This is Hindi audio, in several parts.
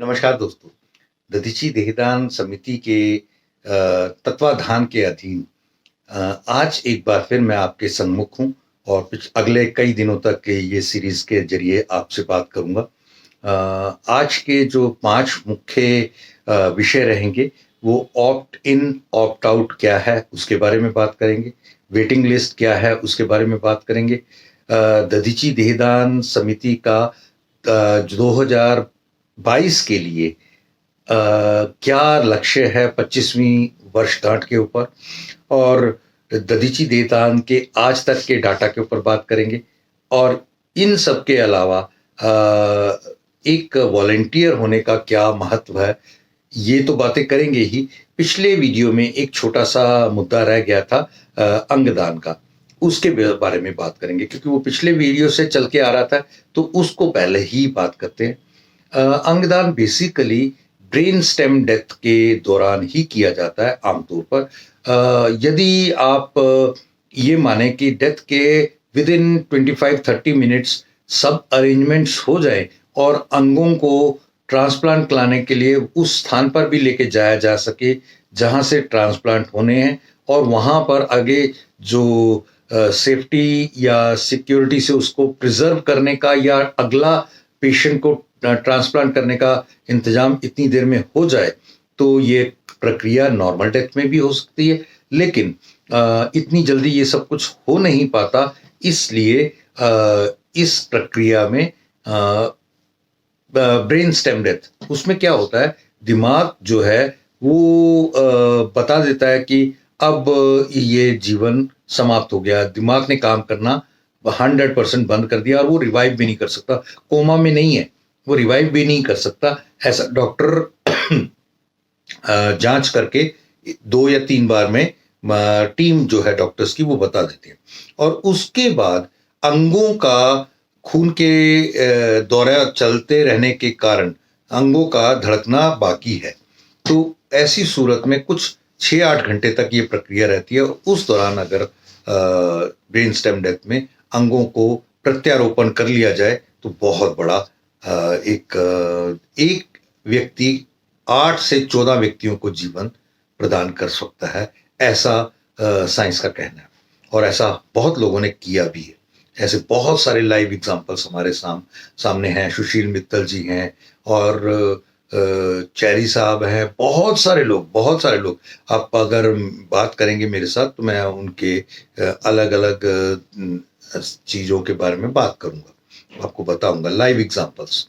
नमस्कार दोस्तों। दधीची देहदान समिति के तत्वाधान के अधीन आज एक बार फिर मैं आपके सम्मुख हूँ और अगले कई दिनों तक के ये सीरीज के जरिए आपसे बात करूँगा। आज के जो 5 मुख्य विषय रहेंगे वो ऑप्ट इन ऑप्ट आउट क्या है उसके बारे में बात करेंगे, वेटिंग लिस्ट क्या है उसके बारे में बात करेंगे, दधीची देहदान समिति का 2022 के लिए क्या लक्ष्य है 25वीं वर्षगांठ के ऊपर, और दधीची देहदान के आज तक के डाटा के ऊपर बात करेंगे। और इन सब के अलावा एक वॉलंटियर होने का क्या महत्व है ये तो बातें करेंगे ही। पिछले वीडियो में एक छोटा सा मुद्दा रह गया था अंगदान का, उसके बारे में बात करेंगे क्योंकि वो पिछले वीडियो से चल के आ रहा था, तो उसको पहले ही बात करते हैं। अंगदान बेसिकली ब्रेन स्टेम डेथ के दौरान ही किया जाता है आमतौर पर। यदि आप ये माने कि डेथ के विद इन 25-30 मिनट्स सब अरेंजमेंट्स हो जाए और अंगों को ट्रांसप्लांट लाने के लिए उस स्थान पर भी लेके जाया जा सके जहां से ट्रांसप्लांट होने हैं, और वहां पर आगे जो सेफ्टी या सिक्योरिटी से उसको प्रिजर्व करने का या अगला पेशेंट को ट्रांसप्लांट करने का इंतजाम इतनी देर में हो जाए, तो ये प्रक्रिया नॉर्मल डेथ में भी हो सकती है। लेकिन इतनी जल्दी ये सब कुछ हो नहीं पाता, इसलिए इस प्रक्रिया में ब्रेन स्टेम डेथ, उसमें क्या होता है, दिमाग जो है वो बता देता है कि अब ये जीवन समाप्त हो गया, दिमाग ने काम करना 100% बंद कर दिया और वो रिवाइव भी नहीं कर सकता, कोमा में नहीं है, वो रिवाइव भी नहीं कर सकता, ऐसा डॉक्टर जांच करके 2 या 3 बार में टीम जो है डॉक्टर्स की वो बता देते हैं। और उसके बाद अंगों का खून के दौरा चलते रहने के कारण अंगों का धड़कना बाकी है, तो ऐसी सूरत में कुछ 6-8 घंटे तक ये प्रक्रिया रहती है। और उस दौरान अगर ब्रेन स्टेम डेथ में अंगों को प्रत्यारोपण कर लिया जाए तो बहुत बड़ा एक व्यक्ति 8 से 14 व्यक्तियों को जीवन प्रदान कर सकता है, ऐसा साइंस का कहना है। और ऐसा बहुत लोगों ने किया भी है, ऐसे बहुत सारे लाइव एग्जांपल्स हमारे सामने हैं। सुशील मित्तल जी हैं और चैरी साहब हैं, बहुत सारे लोग आप अगर बात करेंगे मेरे साथ तो मैं उनके अलग अलग चीज़ों के बारे में बात करूंगा, आपको बताऊंगा लाइव एग्जांपल्स।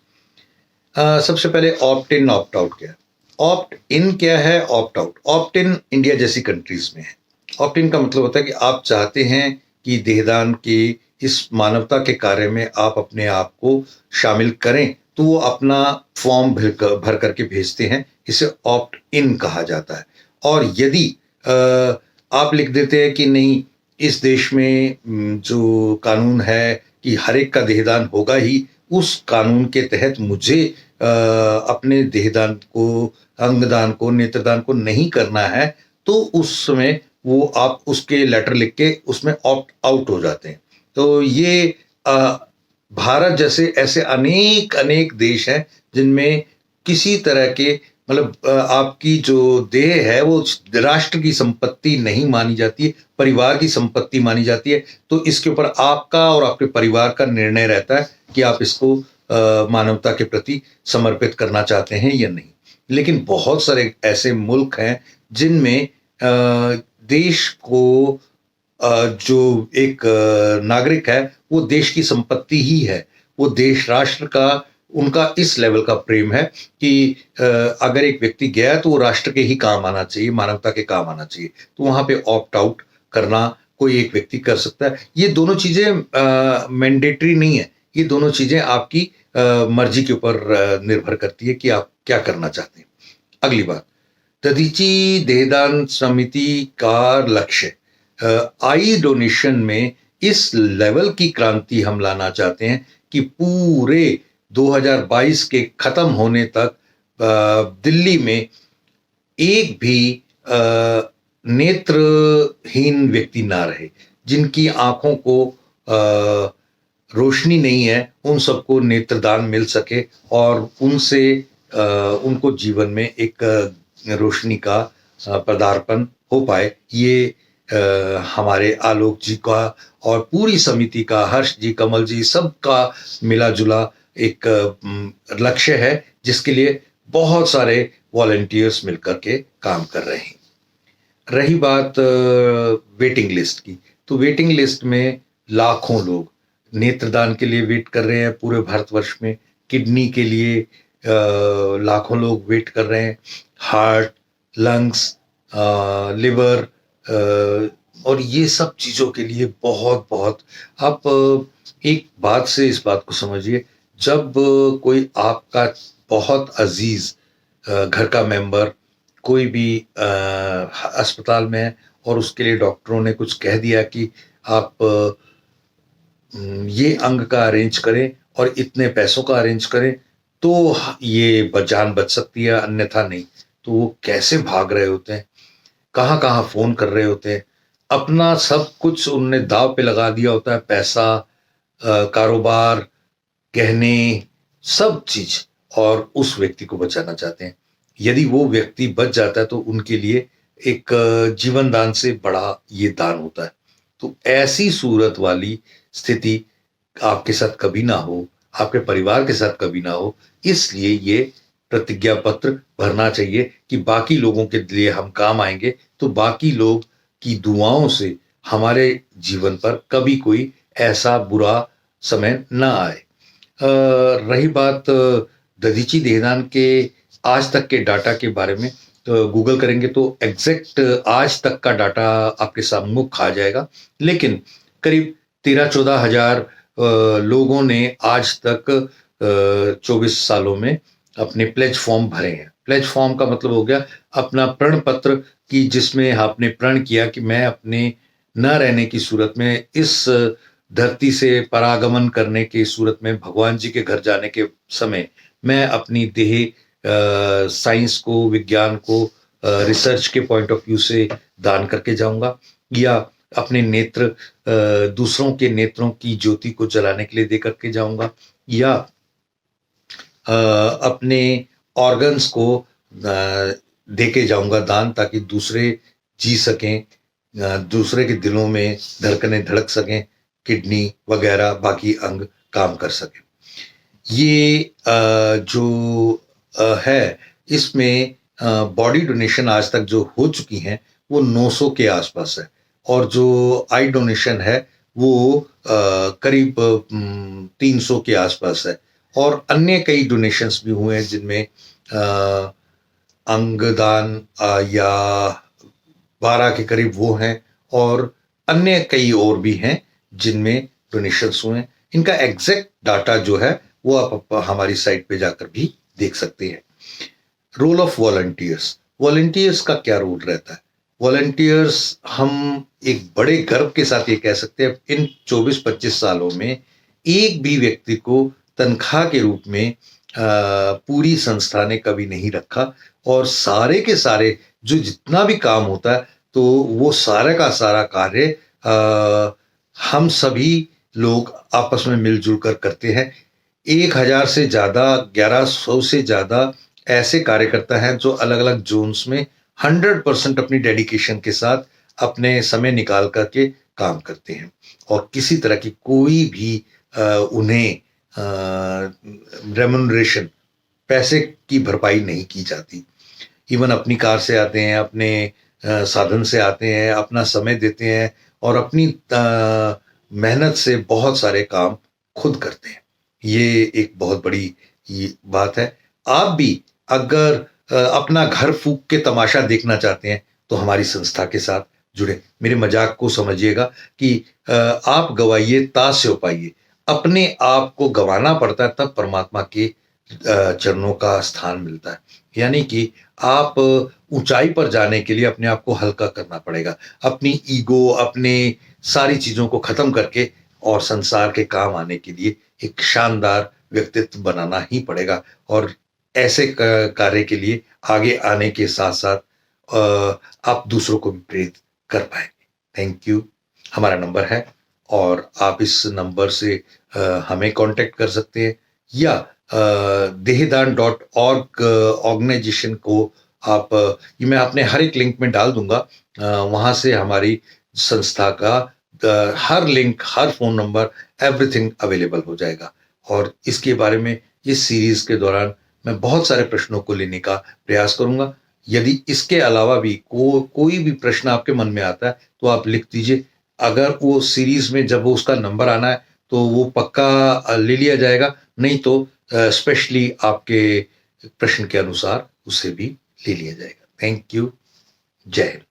सबसे पहले ऑप्ट इन ऑप्ट आउट क्या है। ऑप्ट इन क्या है, opt out. Opt in India जैसी कंट्रीज में है। ऑप्ट इन का मतलब होता है कि आप चाहते हैं कि देहदान के इस मानवता के कार्य में आप अपने आप को शामिल करें, तो वो अपना फॉर्म भर करके भेजते हैं, इसे ऑप्ट इन कहा जाता है। और यदि आप लिख देते हैं कि नहीं, इस देश में जो कानून है कि हर एक का देहदान होगा ही, उस कानून के तहत मुझे अपने देहदान को, अंगदान को, नेत्रदान को नहीं करना है, तो उस समय वो आप उसके लेटर लिख के उसमें ऑप्ट आउट हो जाते हैं। तो ये भारत जैसे ऐसे अनेक अनेक देश हैं जिनमें किसी तरह के मतलब आपकी जो देह है वो राष्ट्र की संपत्ति नहीं मानी जाती है, परिवार की संपत्ति मानी जाती है। तो इसके ऊपर आपका और आपके परिवार का निर्णय रहता है कि आप इसको मानवता के प्रति समर्पित करना चाहते हैं या नहीं। लेकिन बहुत सारे ऐसे मुल्क हैं जिनमें देश को जो एक नागरिक है वो देश की संपत्ति ही है, वो देश राष्ट्र का उनका इस लेवल का प्रेम है कि अगर एक व्यक्ति गया तो वो राष्ट्र के ही काम आना चाहिए, मानवता के काम आना चाहिए, तो वहां पे ऑप्ट आउट करना कोई एक व्यक्ति कर सकता है। ये दोनों चीजें मैंडेटरी नहीं है, ये दोनों चीजें आपकी मर्जी के ऊपर निर्भर करती है कि आप क्या करना चाहते हैं। अगली बात, दधीची देहदान समिति का लक्ष्य, आई डोनेशन में इस लेवल की क्रांति हम लाना चाहते हैं कि पूरे 2022 के खत्म होने तक दिल्ली में एक भी नेत्रहीन व्यक्ति ना रहे। जिनकी आंखों को रोशनी नहीं है, उन सबको नेत्रदान मिल सके और उनसे उनको जीवन में एक रोशनी का पदार्पण हो पाए, ये हमारे आलोक जी का और पूरी समिति का, हर्ष जी, कमल जी, सबका मिला जुला एक लक्ष्य है, जिसके लिए बहुत सारे वॉलंटियर्स मिलकर के काम कर रहे हैं। रही बात वेटिंग लिस्ट की, तो वेटिंग लिस्ट में लाखों लोग नेत्रदान के लिए वेट कर रहे हैं पूरे भारतवर्ष में। किडनी के लिए लाखों लोग वेट कर रहे हैं। हार्ट, लंग्स, लिवर, और ये सब चीज़ों के लिए बहुत बहुत। आप एक बात से इस बात को समझिए, जब कोई आपका बहुत अजीज घर का मेंबर कोई भी अस्पताल में है और उसके लिए डॉक्टरों ने कुछ कह दिया कि आप ये अंग का अरेंज करें और इतने पैसों का अरेंज करें, तो ये जान बच सकती है, अन्यथा नहीं। तो वो कैसे भाग रहे होते हैं, कहाँ कहाँ फोन कर रहे होते हैं, अपना सब कुछ उनने दाव पे लगा दिया होता है, पैसा, कारोबार, गहने, सब चीज, और उस व्यक्ति को बचाना चाहते हैं। यदि वो व्यक्ति बच जाता है तो उनके लिए एक जीवन दान से बड़ा ये दान होता है। तो ऐसी सूरत वाली स्थिति आपके साथ कभी ना हो, आपके परिवार के साथ कभी ना हो, इसलिए ये प्रतिज्ञा पत्र भरना चाहिए कि बाकी लोगों के लिए हम काम आएंगे, तो बाकी लोग की दुआओं से हमारे जीवन पर कभी कोई ऐसा बुरा समय ना आए। रही बात दधीची देहदान के आज तक के डाटा के बारे में, तो गूगल करेंगे तो एग्जैक्ट आज तक का डाटा आपके सम्मुख आ जाएगा, लेकिन करीब 13-14 हजार लोगों ने आज तक 24 सालों में अपने प्लेज फॉर्म भरे हैं। प्लेज फॉर्म का मतलब हो गया अपना प्रण पत्र, कि जिसमें आपने प्रण किया कि मैं अपने न रहने की सूरत में, इस धरती से परागमन करने की सूरत में, भगवान जी के घर जाने के समय, मैं अपनी देह साइंस को, विज्ञान को, रिसर्च के पॉइंट ऑफ व्यू से दान करके जाऊंगा, या अपने नेत्र दूसरों के नेत्रों की ज्योति को जलाने के लिए दे करके जाऊंगा, या अपने ऑर्गन्स को दे के जाऊंगा दान, ताकि दूसरे जी सकें, दूसरे के दिलों में धड़कनें धड़क सकें, किडनी वगैरह बाकी अंग काम कर सकें। ये जो है, इसमें बॉडी डोनेशन आज तक जो हो चुकी हैं वो 900 के आसपास है, और जो आई डोनेशन है वो करीब 300 के आसपास है, और अन्य कई डोनेशंस भी हुए हैं जिनमें अंगदान या 12 के करीब वो हैं, और अन्य कई और भी हैं जिनमें डोनेशंस हुए हैं। इनका एग्जैक्ट डाटा जो है वो आप हमारी साइट पे जाकर भी देख सकते हैं। रोल ऑफ वॉलंटियर्स, वॉलंटियर्स का क्या रोल रहता है? वॉलंटियर्स, हम एक बड़े गर्व के साथ ये कह सकते हैं, इन 24-25 सालों में एक भी व्यक्ति को तनख्वाह के रूप में पूरी संस्था ने कभी नहीं रखा, और सारे के सारे जो जितना भी काम होता है, तो वो सारा का सारा कार्य हम सभी लोग आपस में मिलजुल कर करते हैं। 1000 से ज्यादा, 1100 से ज्यादा ऐसे कार्यकर्ता हैं जो अलग अलग जोन्स में 100% अपनी डेडिकेशन के साथ अपने समय निकाल करके काम करते हैं, और किसी तरह की कोई भी उन्हें रेम्युनरेशन, पैसे की भरपाई नहीं की जाती। इवन अपनी कार से आते हैं, अपने साधन से आते हैं, अपना समय देते हैं, और अपनी मेहनत से बहुत सारे काम खुद करते हैं। ये एक बहुत बड़ी ये बात है। आप भी अगर अपना घर फूंक के तमाशा देखना चाहते हैं तो हमारी संस्था के साथ जुड़े। मेरे मजाक को समझिएगा कि आप गवाइए तास्य पाइए। अपने आप को गंवाना पड़ता है, तब परमात्मा के चरणों का स्थान मिलता है। यानी कि आप ऊंचाई पर जाने के लिए अपने आप को हल्का करना पड़ेगा, अपनी ईगो, अपने सारी चीजों को खत्म करके, और संसार के काम आने के लिए एक शानदार व्यक्तित्व बनाना ही पड़ेगा, और ऐसे कार्य के लिए आगे आने के साथ साथ आप दूसरों को भी प्रेरित कर पाएंगे। Thank you. हमारा नंबर है, और आप इस नंबर से हमें कांटेक्ट कर सकते हैं, या देहदान.org ऑर्गेनाइजेशन को आप ये मैं अपने हर एक लिंक में डाल दूंगा। वहां से हमारी संस्था का हर लिंक, हर फोन नंबर, एवरीथिंग अवेलेबल हो जाएगा। और इसके बारे में इस सीरीज के दौरान मैं बहुत सारे प्रश्नों को लेने का प्रयास करूंगा। यदि इसके अलावा भी कोई भी प्रश्न आपके मन में आता है तो आप लिख दीजिए। अगर वो सीरीज में जब वो उसका नंबर आना है तो वो पक्का ले लिया जाएगा, नहीं तो स्पेशली आपके प्रश्न के अनुसार उसे भी ले लिया जाएगा। Thank you. जय हिंद।